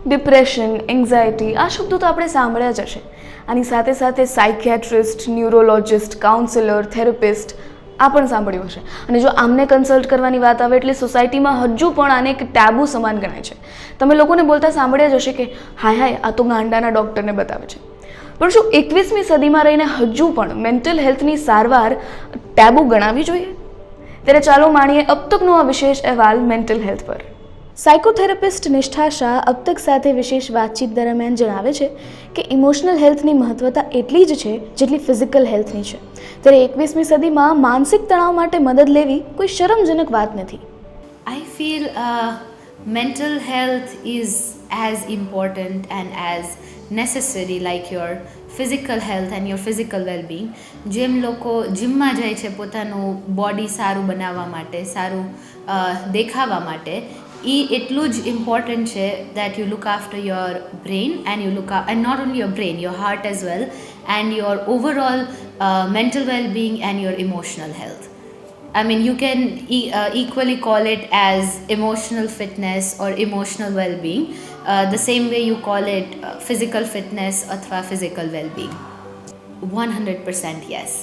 Depression, anxiety આ શબ્દો તો આપણે સાંભળ્યા જ હશે. આની સાથે સાથે સાયકિયાટ્રિસ્ટ, ન્યુરોલોજિસ્ટ, કાઉન્સિલર, થેરપિસ્ટ આ પણ સાંભળ્યું હશે. અને જો આમને કન્સલ્ટ કરવાની વાત આવે એટલે સોસાયટીમાં હજુ પણ આને એક ટેબુ સમાન ગણાય છે. તમે લોકોને બોલતા સાંભળ્યા જ હશે કે હાય હાય આ તો ગાંડાના ડૉક્ટરને બતાવે છે. પણ શું 21મી સદીમાં રહીને હજુ પણ મેન્ટલ હેલ્થની સારવાર ટેબુ ગણાવી જોઈએ? ત્યારે ચાલો માણીએ અબ તકનો આ વિશેષ અહેવાલ મેન્ટલ હેલ્થ પર. સાયકોથેરાપિસ્ટ નિષ્ઠા શાહ અબ તક સાથે વિશેષ વાતચીત દરમિયાન જણાવે છે કે ઇમોશનલ હેલ્થની મહત્વતા એટલી જ છે જેટલી ફિઝિકલ હેલ્થની છે. ત્યારે 21મી સદીમાં માનસિક તણાવ માટે મદદ લેવી કોઈ શરમજનક વાત નથી. I feel mental health is as important and as necessary like your physical health and your physical well-being. જેમ લોકો જીમમાં જાય છે પોતાનું બોડી સારું બનાવવા માટે, સારું દેખાવા માટે, એ એટલું જ ઇમ્પોર્ટન્ટ છે that you look after your brain and you and not only your brain, your heart as well, and your overall mental well-being and your emotional health. I mean, you can equally call it as emotional fitness or emotional well-being, the same way you call it physical fitness athwa physical well-being. 100% yes.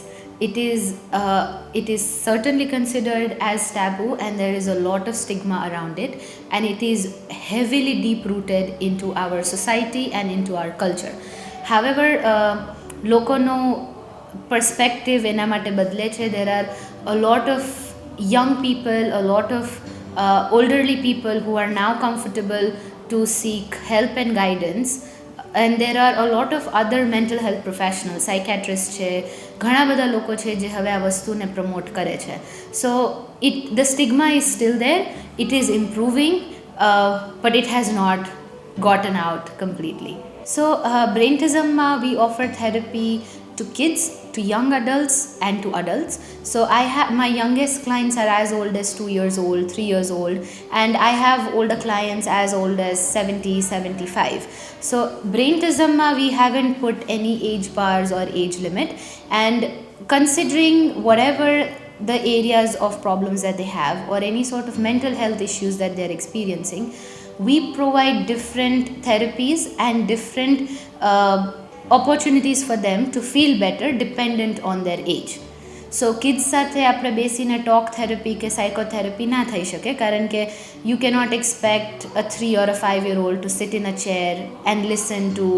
It is certainly considered as taboo, and there is a lot of stigma around it, and it is heavily deep-rooted into our society and into our culture. However, lokono perspective એના માટે બદલે છે. There are a lot of young people, a lot of elderly people who are now comfortable to seek help and guidance, and there are a lot of other mental health professionals, psychiatrists છે, ઘણા બધા લોકો છે જે હવે આ વસ્તુને promote કરે છે. So the stigma is still there, it is improving, but it has not gotten out completely. So Braintism we offer therapy to kids, to young adults and to adults. So my youngest clients are as old as 2 years old, 3 years old, and I have older clients as old as 70, 75. So Braintism we haven't put any age bars or age limit, and considering whatever the areas of problems that they have or any sort of mental health issues that they're experiencing, we provide different therapies and different opportunities for them to feel better dependent on their age. So kids સાથે આપણે બેસીને talk therapy કે psychotherapy ના થઈ શકે, કારણ કે you cannot expect a 3 or a 5-year-old to sit in a chair and listen to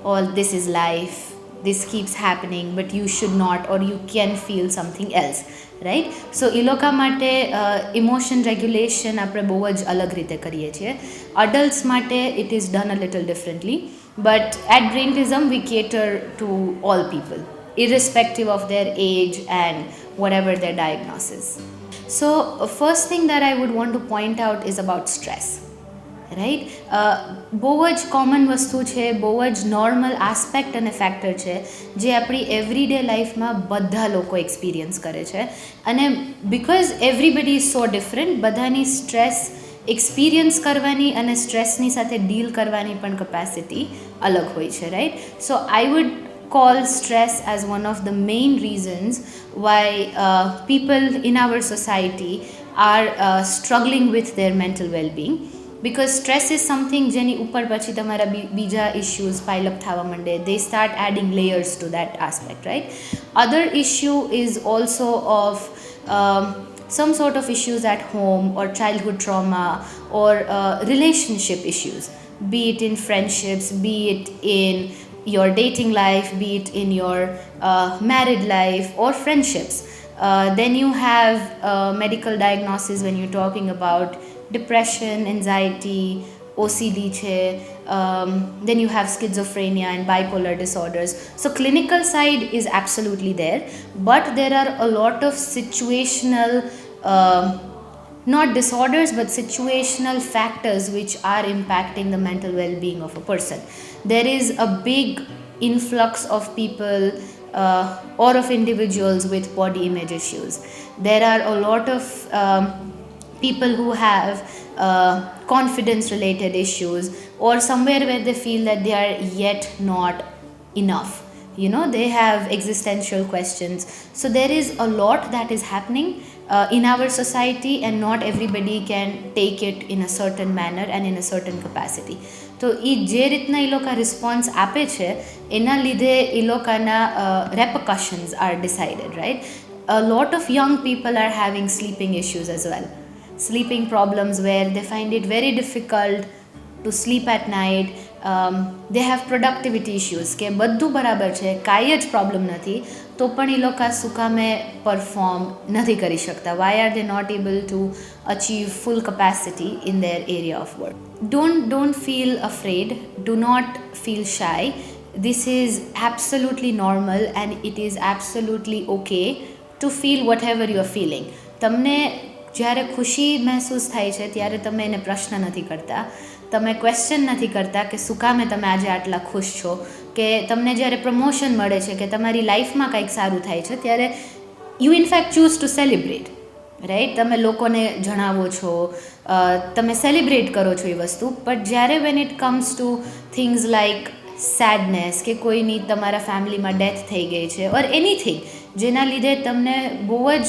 all this is life, this keeps happening, but you should not, or you can feel something else, right? So એ લોકો માટે emotion regulation આપણે બહુ જ અલગ રીતે કરીએ છીએ. Adults માટે it is done a little differently, but at Braintism we cater to all people irrespective of their age and whatever their diagnosis. So first thing that I would want to point out is about stress, right? બહુ જ common વસ્તુ છે, બહુ જ normal aspect અને factor છે જે આપણી એવરીડે લાઈફમાં બધા લોકો એક્સપિરિયન્સ કરે છે. અને because everybody is so different, બધાની સ્ટ્રેસ એક્સપિરિયન્સ કરવાની અને સ્ટ્રેસની સાથે ડીલ કરવાની પણ કેપેસિટી અલગ હોય છે, right? So I would call stress as one of the main reasons why people in our society are struggling with their mental well-being, because stress is something જેની ઉપર પછી તમારા બીજા issues pile up થવા માંડે. They start adding layers to that aspect, right? Other issue is also of some sort of issues at home or childhood trauma or relationship issues, be it in friendships, be it in your dating life, be it in your married life or friendships. Then you have medical diagnosis when you're talking about depression, anxiety, OCD che, then you have schizophrenia and bipolar disorders. So clinical side is absolutely there, but there are a lot of situational not disorders but situational factors which are impacting the mental well-being of a person. There is a big influx of people or of individuals with body image issues. There are a lot of people who have confidence related issues, or somewhere where they feel that they are yet not enough. They have existential questions. So there is a lot that is happening in our society, and not everybody can take it in a certain manner and in a certain capacity. તો એ જે રીતના એ લોકો response આપે છે એના લીધે એ લોકોના repercussions are decided, right. A lot of young people are having sleeping issues as well. Sleeping problems where they find it very difficult to sleep at night. They have productivity issues કે બધું બરાબર છે, કાંઈ જ problem નથી, તો પણ એ લોકો શું કામે પરફોર્મ નથી કરી શકતા. Why are they not able to achieve full capacity in their area of work? Don't feel afraid. Do not feel shy. This is absolutely normal and it is absolutely okay to feel whatever you are feeling. તમને જ્યારે ખુશી મહેસૂસ થાય છે ત્યારે તમે એને પ્રશ્ન નથી કરતા, તમે ક્વેશ્ચન નથી કરતા કે શું કામે તમે આજે આટલા ખુશ છો, કે તમને જ્યારે પ્રમોશન મળે છે કે તમારી લાઈફમાં કંઈક સારું થાય છે ત્યારે you in fact choose to celebrate, right. તમે લોકોને જણાવો છો, તમે સેલિબ્રેટ કરો છો એ વસ્તુ. બટ જ્યારે when it comes to things like sadness કે કોઈની તમારા ફેમિલીમાં ડેથ થઈ ગઈ છે ઓર એનીથિંગ જેના લીધે તમને બહુ જ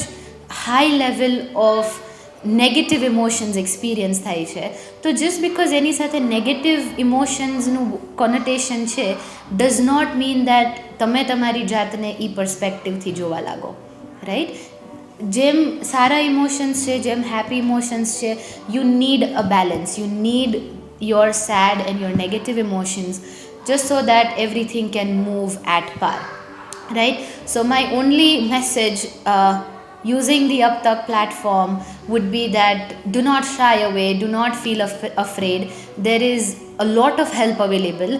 high level of negative emotions experience થાય છે, તો જસ્ટ બિકોઝ એની સાથે નેગેટિવ ઇમોશન્સનું કોનોટેશન છે ડઝ નોટ મીન દેટ તમે તમારી જાતને એ પર્સપેક્ટિવથી જોવા લાગો, રાઈટ. જેમ સારા ઇમોશન્સ છે, જેમ હેપી ઇમોશન્સ છે, you need a balance. You need your sad and your negative emotions just so that everything can move at par, right? So my only message using the UpTalk platform would be that do not shy away, do not feel afraid. There is a lot of help available.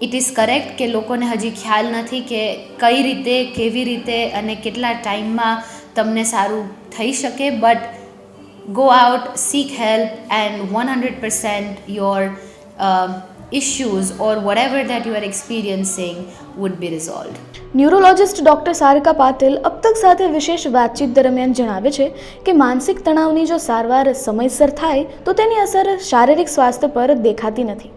It is correct કે લોકોને હજી ખ્યાલ નથી કે કઈ રીતે, કેવી રીતે અને કેટલા ટાઈમમાં તમને સારું થઈ શકે, but go out, seek help and 100% your issues or whatever that you are experiencing would be resolved. Neurologist doctor Sarika Patil અબ તક સાથે વિશેષ વાતચીત દરમિયાન જણાવે છે કે માનસિક તણાવની જો સારવાર સમયસર થાય તો તેની અસર શારીરિક સ્વાસ્થ્ય પર દેખાતી નથી.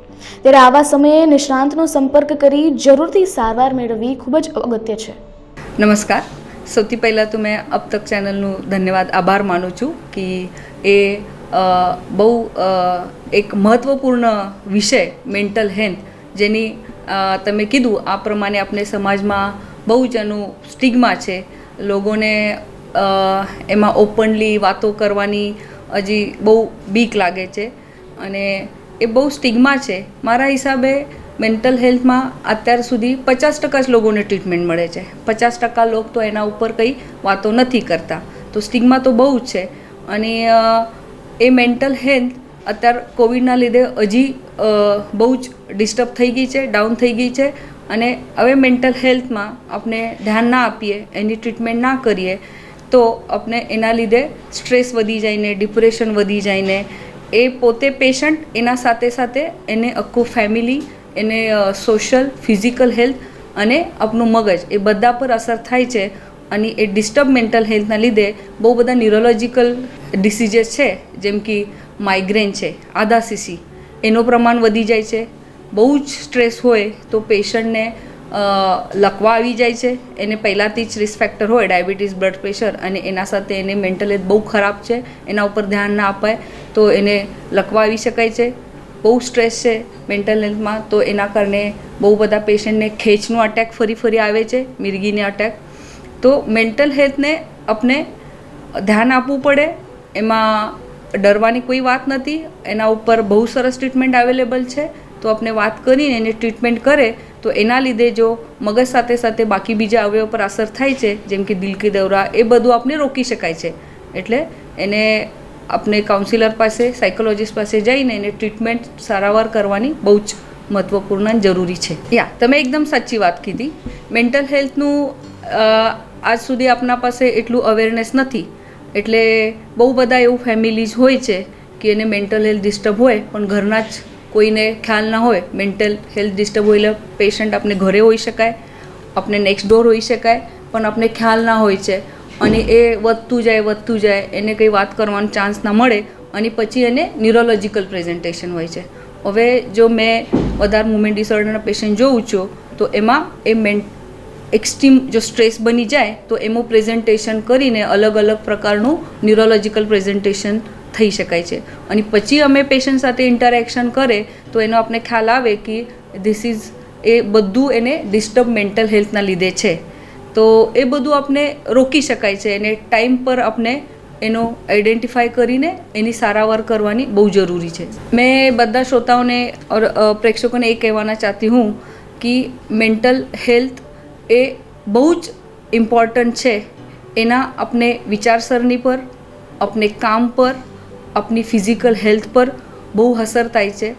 ત્યારે આવા સમયે નિષ્ણાંતનો સંપર્ક કરી જરૂરથી સારવાર મેળવવી ખૂબ જ અગત્ય છે. નમસ્કાર. સૌથી પહેલાં તો મેં અબ તક ચેનલનું ધન્યવાદ આભાર માનું છું કે એ બહુ એક મહત્ત્વપૂર્ણ વિષય મેન્ટલ હેલ્થ, જેની તમે કીધું આ પ્રમાણે આપણે સમાજમાં બહુ જ એનું સ્ટિગ્મા છે, લોકોને એમાં ઓપનલી વાતો કરવાની હજી બહુ બીક લાગે છે અને એ બહુ સ્ટિગ્મા છે. મારા હિસાબે મેન્ટલ હેલ્થમાં અત્યાર સુધી 50% જ લોકોને ટ્રીટમેન્ટ મળે છે, 50% લોકો તો એના ઉપર કંઈ વાતો નથી કરતા. તો સ્ટિગ્મા તો બહુ જ છે અને એ મેન્ટલ હેલ્થ અત્યારે કોવિડના લીધે હજી બહુ જ ડિસ્ટર્બ થઈ ગઈ છે, ડાઉન થઈ ગઈ છે. અને હવે મેન્ટલ હેલ્થમાં આપણે ધ્યાન ના આપીએ, એની ટ્રીટમેન્ટ ના કરીએ તો આપણે એના લીધે સ્ટ્રેસ વધી જાય ને, ડિપ્રેશન વધી જાય ને, એ પોતે પેશન્ટ, એના સાથે સાથે એને આખું ફેમિલી, એને સોશિયલ, ફિઝિકલ હેલ્થ અને આપણું મગજ એ બધા પર અસર થાય છે. અને એ ડિસ્ટર્બ મેન્ટલ હેલ્થના લીધે બહુ બધા ન્યુરોલોજિકલ ડિસીઝીસ છે, જેમ કે માઇગ્રેન છે, આધાશીસી, એનું પ્રમાણ વધી જાય છે. બહુ જ સ્ટ્રેસ હોય તો પેશન્ટને લકવા આવી જાય છે, એને પહેલાંથી જ રિસ્ક ફેક્ટર હોય, ડાયાબિટીસ, બ્લડ પ્રેશર, અને એના સાથે એને મેન્ટલ હેલ્થ બહુ ખરાબ છે, એના ઉપર ધ્યાન ના અપાય તો એને લકવા આવી શકાય છે. બહુ સ્ટ્રેસ છે મેન્ટલ હેલ્થમાં તો એના કારણે બહુ બધા પેશન્ટને ખેંચનું અટેક ફરી આવે છે, મિરગીને અટેક. તો મેન્ટલ હેલ્થને આપણે ધ્યાન આપવું પડે, એમાં ડરવાની કોઈ વાત નથી. એના ઉપર બહુ સરસ ટ્રીટમેન્ટ અવેલેબલ છે. તો આપણે વાત કરીને એને ટ્રીટમેન્ટ કરે તો એના લીધે જો મગજ સાથે સાથે બાકી બીજા અવયવ પર અસર થાય છે, જેમ કે દિલ કી દોરા, એ બધું આપણે રોકી શકાય છે. એટલે એને આપણે કાઉન્સિલર પાસે, સાયકોલોજિસ્ટ પાસે જઈને એને ટ્રીટમેન્ટ સારવાર કરવાની બહુ જ મહત્ત્વપૂર્ણ જરૂરી છે. તમે એકદમ સાચી વાત કીધી. મેન્ટલ હેલ્થનું આજ સુધી આપણા પાસે એટલું અવેરનેસ નથી, એટલે બહુ બધા એવું ફેમિલીઝ હોય છે કે એને મેન્ટલ હેલ્થ ડિસ્ટર્બ હોય પણ ઘરના જ કોઈને ખ્યાલ ના હોય. મેન્ટલ હેલ્થ ડિસ્ટર્બ હોય એટલે પેશન્ટ આપણે ઘરે હોઈ શકાય, આપણે નેક્સ્ટ ડોર હોઈ શકાય, પણ આપણે ખ્યાલ ના હોય છે અને એ વધતું જાય, એને કંઈ વાત કરવાનો ચાન્સ ના મળે અને પછી એને ન્યુરોલોજિકલ પ્રેઝન્ટેશન હોય છે. હવે જો મેં વધારે મુવમેન્ટ ડિસઓર્ડરના પેશન્ટ જોઉં છું તો એમાં એ એક્સ્ટ્રીમ જો સ્ટ્રેસ બની જાય તો એનું પ્રેઝન્ટેશન કરીને અલગ અલગ પ્રકારનું ન્યુરોલોજિકલ પ્રેઝન્ટેશન થઈ શકાય છે. અને પછી અમે પેશન્ટ સાથે ઇન્ટરેક્શન કરે તો તો એનો આપણે ખ્યાલ આવે કે ધીસ ઇઝ એ બધું એને ડિસ્ટર્બ મેન્ટલ હેલ્થના લીધે છે. તો એ બધું આપણે રોકી શકાય છે અને ટાઈમ પર આપણે એનો આઈડેન્ટિફાઈ કરીને એની સારવાર કરવાની બહુ જરૂરી છે. મેં બધા શ્રોતાઓને ઓર પ્રેક્ષકોને એ કહેવાના ચાહતી હું કે મેન્ટલ હેલ્થ એ બહુ જ ઇમ્પોર્ટન્ટ છે. એના अपने વિચારસરણી પર, अपने કામ પર, अपनी ફિઝિકલ હેલ્થ પર બહુ અસર થાય છે.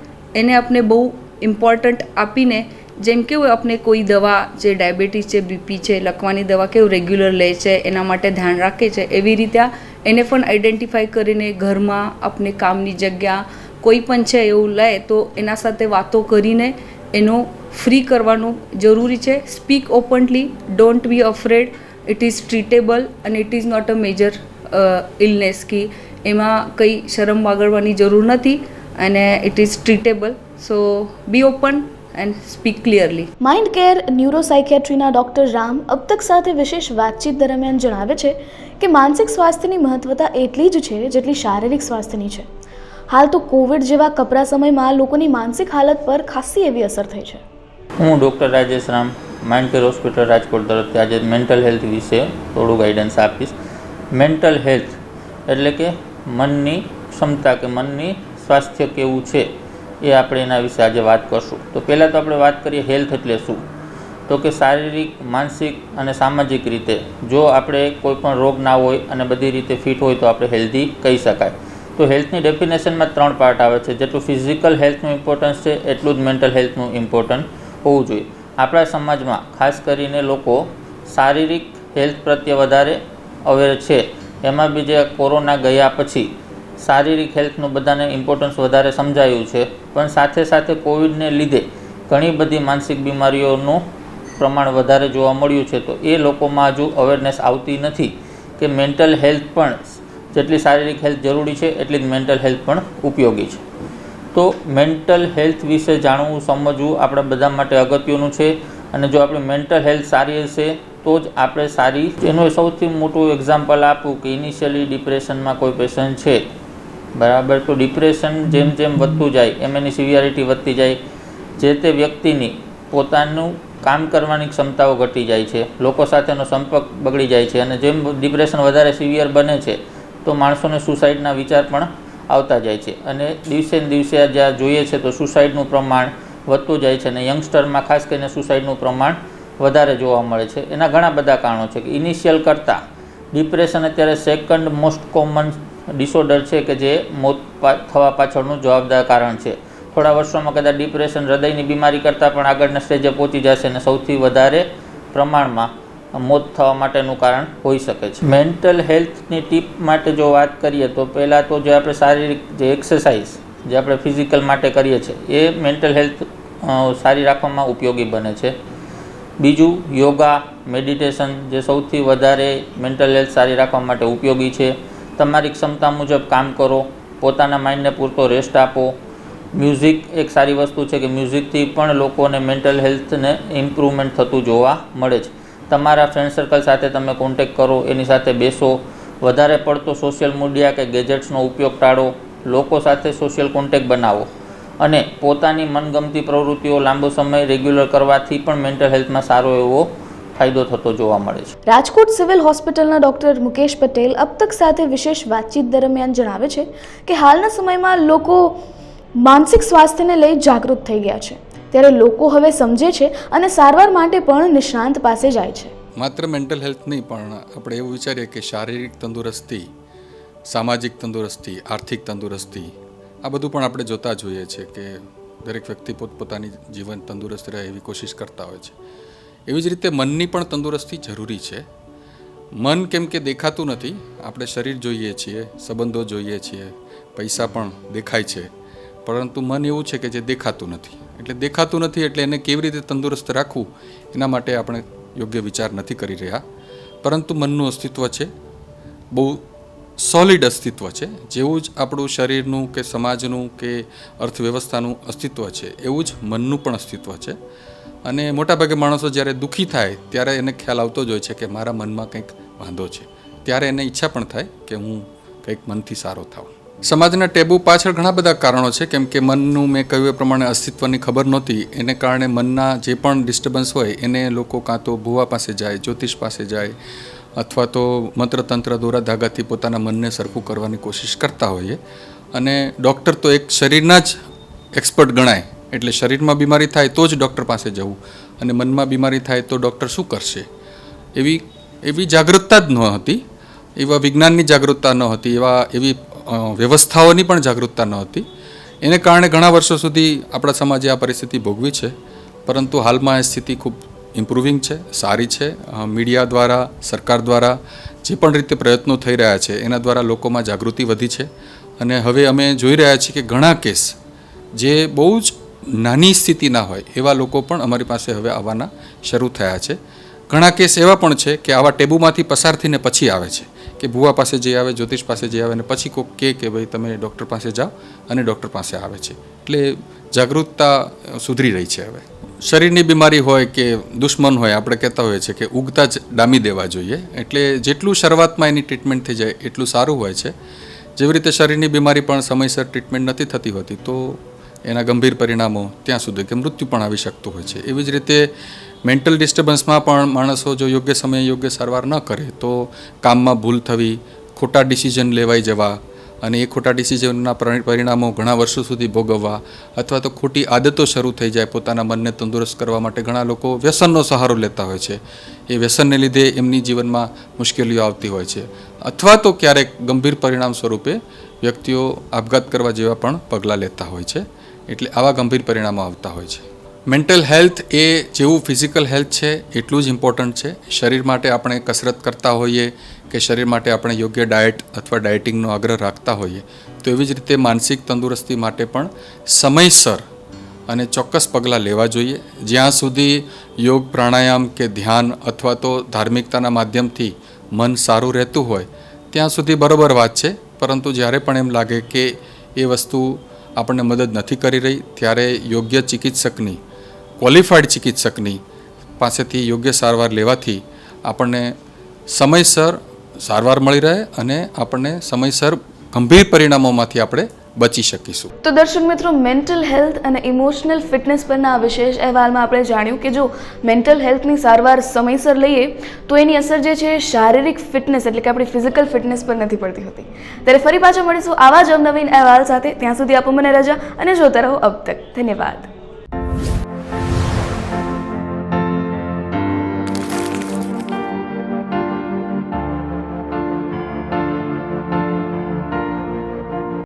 એને આપણે બહુ ઇમ્પોર્ટન્ટ આપીને, જેમ કેવું આપણે કોઈ દવા જે ડાયાબિટીસ છે, બીપી છે, લખવાની દવા કેવું રેગ્યુલર લે છે, એના માટે ધ્યાન રાખે છે, એવી રીતે એને પણ આઈડેન્ટિફાઈ કરીને ઘરમાં આપણે કામની જગ્યા કોઈ પણ છે એવું લે તો એના સાથે વાતો કરીને એનો ફ્રી કરવાનું જરૂરી છે. Speak openly, don't be afraid, it is treatable અને it is not a major illness. કે એમાં કંઈ શરમ વાગડવાની જરૂર નથી અને it is treatable. So be open and speak clearly. Mind care ન્યુરોસાઇકેટ્રીના ડૉક્ટર રામ અબ તક સાથે વિશેષ વાતચીત દરમિયાન જણાવે છે કે માનસિક સ્વાસ્થ્યની મહત્વતા એટલી જ છે જેટલી શારીરિક સ્વાસ્થ્યની છે. હાલ તો કોવિડ જેવા કપરા સમયમાં લોકોની માનસિક હાલત પર ખાસી એવી અસર થઈ છે. હું doctor Rajesh Ram, mind care hospital Rajkot તરફથી આજે મેન્ટલ હેલ્થ વિશે થોડું ગાઈડન્સ આપીશ. મેન્ટલ હેલ્થ એટલે કે મનની ક્ષમતા કે મનની સ્વાસ્થ્ય કેવું છે એ આપણે એના વિશે આજે વાત કરશું. તો પહેલાં તો આપણે વાત કરીએ હેલ્થ એટલે શું. તો કે શારીરિક, માનસિક અને સામાજિક રીતે જો આપણે કોઈ પણ રોગ ના હોય અને બધી રીતે ફિટ હોય તો આપણે હેલ્ધી કહી શકાય. તો હેલ્થની ડેફિનેશનમાં 3 પાર્ટ આવે છે. જેટલું ફિઝિકલ હેલ્થનું ઇમ્પોર્ટન્સ છે એટલું જ મેન્ટલ હેલ્થનું ઇમ્પોર્ટન્ટ હોવું જોઈએ. આપણા સમાજમાં ખાસ કરીને લોકો શારીરિક હેલ્થ પ્રત્યે વધારે અવેર છે. એમાં બી જે કોરોના ગયા પછી શારીરિક હેલ્થનું બધાને ઇમ્પોર્ટન્સ વધારે સમજાયું છે, પણ સાથે સાથે કોવિડને લીધે ઘણી બધી માનસિક બીમારીઓનું પ્રમાણ વધારે જોવા મળ્યું છે. તો એ લોકોમાં હજુ અવેરનેસ આવતી નથી કે મેન્ટલ હેલ્થ પણ જેટલી શારીરિક હેલ્થ જરૂરી છે એટલી જ મેન્ટલ હેલ્થ પણ ઉપયોગી છે. તો મેન્ટલ હેલ્થ વિશે જાણવું, સમજવું આપણા બધા માટે અગત્યનું છે. અને જો આપણી મેન્ટલ હેલ્થ સારી હશે તો જ આપણે સારી. એનું સૌથી મોટું એક્ઝામ્પલ આપું કે ઇનિશિયલી ડિપ્રેશનમાં કોઈ પેશન્ટ છે, બરાબર, તો ડિપ્રેશન જેમ જેમ વધતું જાય એમ એની સિવિયરિટી વધતી જાય. જે તે વ્યક્તિની પોતાનું કામ કરવાની ક્ષમતાઓ ઘટી જાય છે, લોકો સાથેનો સંપર્ક બગડી જાય છે અને જેમ ડિપ્રેશન વધારે સિવિયર બને છે તો માણસોને સુસાઇડના વિચાર પણ આવતા જાય છે. અને દિવસે ને દિવસે જ્યાં જોઈએ છે તો સુસાઇડનું પ્રમાણ વધતું જાય છે અને યંગસ્ટરમાં ખાસ કરીને સુસાઇડનું પ્રમાણ વધારે જોવા મળે છે. એના ઘણા બધા કારણો છે કે ઇનિશિયલ કરતાં ડિપ્રેશન અત્યારે સેકન્ડ મોસ્ટ કોમન ડિસઓર્ડર છે કે જે મોત થવા પાછળનું જવાબદાર કારણ છે. થોડા વર્ષોમાં કદાચ ડિપ્રેશન હૃદયની બીમારી કરતાં પણ આગળના સ્ટેજે પહોંચી જશે અને સૌથી વધારે પ્રમાણમાં મોત થવા માટેનું કારણ હોઈ શકે છે. મેન્ટલ હેલ્થની ટીપ માટે જો વાત કરીએ તો પહેલાં તો જે આપણે શારીરિક જે એક્સરસાઇઝ જે આપણે ફિઝિકલ માટે કરીએ છીએ એ મેન્ટલ હેલ્થ સારી રાખવામાં ઉપયોગી બને છે. બીજું યોગા, મેડિટેશન જે સૌથી વધારે મેન્ટલ હેલ્થ સારી રાખવા માટે ઉપયોગી છે. તમારી ક્ષમતા મુજબ કામ કરો, પોતાના માઇન્ડને પૂરતો રેસ્ટ આપો. મ્યુઝિક એક સારી વસ્તુ છે કે મ્યુઝિકથી પણ લોકોને મેન્ટલ હેલ્થને ઇમ્પ્રુવમેન્ટ થતું જોવા મળે છે. તમારા ફ્રેન્ડ સર્કલ સાથે તમે કોન્ટેક્ટ કરો, એની સાથે બેસો. વધારે પડતો સોશિયલ મીડિયા કે ગેજેટ્સનો ઉપયોગ ટાળો. લોકો સાથે સોશિયલ કોન્ટેક્ટ બનાવો અને પોતાની મનગમતી પ્રવૃત્તિઓ લાંબો સમય રેગ્યુલર કરવાથી પણ મેન્ટલ હેલ્થમાં સારો એવો ફાયદો થતો જોવા મળે છે. રાજકોટ સિવિલ હોસ્પિટલના ડૉક્ટર મુકેશ પટેલ અબ તક સાથે વિશેષ વાતચીત દરમિયાન જણાવે છે કે હાલના સમયમાં લોકો માનસિક સ્વાસ્થ્યને લઈ જાગૃત થઈ ગયા છે, ત્યારે લોકો હવે સમજે છે અને સારવાર માટે પણ નિષ્ણાંત પાસે જાય છે. માત્ર મેન્ટલ હેલ્થ નહીં, પણ આપણે એવું વિચારીએ કે શારીરિક તંદુરસ્તી, સામાજિક તંદુરસ્તી, આર્થિક તંદુરસ્તી, આ બધું પણ આપણે જોતા જોઈએ છીએ કે દરેક વ્યક્તિ પોતપોતાની જીવન તંદુરસ્ત રહે એવી કોશિશ કરતા હોય છે. એવી જ રીતે મનની પણ તંદુરસ્તી જરૂરી છે. મન કેમ કે દેખાતું નથી, આપણે શરીર જોઈએ છીએ, સંબંધો જોઈએ છીએ, પૈસા પણ દેખાય છે, પરંતુ મન એવું છે કે જે દેખાતું નથી. એટલે દેખાતું નથી એટલે એને કેવી રીતે તંદુરસ્ત રાખવું એના માટે આપણે યોગ્ય વિચાર નથી કરી રહ્યા. પરંતુ મનનું અસ્તિત્વ છે, બહુ સોલિડ અસ્તિત્વ છે. જેવું જ આપણું શરીરનું કે સમાજનું કે અર્થવ્યવસ્થાનું અસ્તિત્વ છે એવું જ મનનું પણ અસ્તિત્વ છે. અને મોટાભાગે માણસો જ્યારે દુઃખી થાય ત્યારે એને ખ્યાલ આવતો જ હોય છે કે મારા મનમાં કંઈક વાંધો છે. ત્યારે એને ઈચ્છા પણ થાય કે હું કંઈક મનથી સારો થાઉં. સમાજના ટેબુ પાછળ ઘણા બધા કારણો છે, કેમ કે મનનું મેં કહ્યું એ પ્રમાણે અસ્તિત્વની ખબર નહોતી, એને કારણે મનના જે પણ ડિસ્ટર્બન્સ હોય એને લોકો કાં તો ભુવા પાસે જાય, જ્યોતિષ પાસે જાય, અથવા તો મંત્રતંત્ર દોરા ધાગાથી પોતાના મનને સરખું કરવાની કોશિશ કરતા હોઈએ. અને ડૉક્ટર તો એક શરીરના જ એક્સપર્ટ ગણાય, એટલે શરીરમાં બીમારી થાય તો જ ડૉક્ટર પાસે જવું, અને મનમાં બીમારી થાય તો ડૉક્ટર શું કરશે, એવી જાગૃતતા જ ન હતી, એવા વિજ્ઞાનની જાગૃતતા ન હતી, એવી વ્યવસ્થાઓની પણ જાગૃતતા ન હતી. એને કારણે ઘણા વર્ષો સુધી આપણા સમાજે આ પરિસ્થિતિ ભોગવી છે, પરંતુ હાલમાં એ સ્થિતિ ખૂબ ઇમ્પ્રુવિંગ છે, સારી છે. મીડિયા દ્વારા, સરકાર દ્વારા જે પણ રીતે પ્રયત્નો થઈ રહ્યા છે એના દ્વારા લોકોમાં જાગૃતિ વધી છે. અને હવે અમે જોઈ રહ્યા છીએ કે ઘણા કેસ જે બહુ જ નાની સ્થિતિના હોય એવા લોકો પણ અમારી પાસે હવે આવવાના શરૂ થયા છે. ઘણા કેસ એવા પણ છે કે આવા ટેબુમાંથી પસાર થઈને પછી આવે છે, કે ભુવા પાસે જઈ આવે, જ્યોતિષ પાસે જઈ આવે, અને પછી કોઈક કહે કે ભાઈ તમે ડૉક્ટર પાસે જાઓ, અને ડૉક્ટર પાસે આવે છે. એટલે જાગૃતતા સુધરી રહી છે હવે. શરીરની બીમારી હોય કે દુશ્મન હોય, આપણે કહેતા હોઈએ છીએ કે ઉગતા જ ડામી દેવા જોઈએ. એટલે જેટલું શરૂઆતમાં એની ટ્રીટમેન્ટ થઈ જાય એટલું સારું હોય છે. જેવી રીતે શરીરની બીમારી પણ સમયસર ટ્રીટમેન્ટ નથી થતી હોતી તો એના ગંભીર પરિણામો ત્યાં સુધી કે મૃત્યુ પણ આવી શકતું હોય છે. એવી જ રીતે મેન્ટલ ડિસ્ટર્બન્સમાં પણ માણસો જો યોગ્ય સમયે યોગ્ય સારવાર ન કરે તો કામમાં ભૂલ થવી, ખોટા ડિસિઝન લેવાઈ જવા, અને એ ખોટા ડિસિઝનના પરિણામો ઘણા વર્ષો સુધી ભોગવવા, અથવા તો ખોટી આદતો શરૂ થઈ જાય. પોતાના મનને તંદુરસ્ત કરવા માટે ઘણા લોકો વ્યસનનો સહારો લેતા હોય છે. એ વ્યસનને લીધે એમની જીવનમાં મુશ્કેલીઓ આવતી હોય છે, અથવા તો ક્યારેક ગંભીર પરિણામ સ્વરૂપે વ્યક્તિઓ આપઘાત કરવા જેવા પણ પગલાં લેતા હોય છે. એટલે આવા ગંભીર પરિણામો આવતા હોય છે. મેન્ટલ હેલ્થ એ જેવું ફિઝિકલ હેલ્થ છે એટલું જ ઇમ્પોર્ટન્ટ છે. શરીર માટે આપણે કસરત કરતા હોઈએ કે શરીર માટે આપણે યોગ્ય ડાયટ અથવા ડાયટિંગનો આગ્રહ રાખતા હોઈએ, તો એવી જ રીતે માનસિક તંદુરસ્તી માટે પણ સમયસર અને ચોક્કસ પગલાં લેવા જોઈએ. જ્યાં સુધી યોગ, પ્રાણાયામ કે ધ્યાન અથવા તો ધાર્મિકતાના માધ્યમથી મન સારું રહેતું હોય ત્યાં સુધી બરાબર વાત છે. પરંતુ જ્યારે પણ એમ લાગે કે એ વસ્તુ આપણને મદદ નથી કરી રહી, ત્યારે યોગ્ય ચિકિત્સકની, ક્વોલિફાઈડ ચિકિત્સકની પાસેથી યોગ્ય સારવાર લેવાથી આપણને સમયસર સારવાર મળી રહે અને આપણને સમયસર ગંભીર પરિણામોમાંથી આપણે બચી શકીશું. તો દર્શક મિત્રો, મેન્ટલ હેલ્થ અને ઇમોશનલ ફિટનેસ પરના આ વિશેષ અહેવાલમાં આપણે જાણ્યું કે જો મેન્ટલ હેલ્થની સારવાર સમયસર લઈએ તો એની અસર જે છે શારીરિક ફિટનેસ એટલે કે આપણી ફિઝિકલ ફિટનેસ પર નથી પડતી હોતી. ત્યારે ફરી પાછા મળીશું આવા જ નવીન અહેવાલ સાથે. ત્યાં સુધી આપો મને રજા અને જોતા રહો અબ તક. ધન્યવાદ.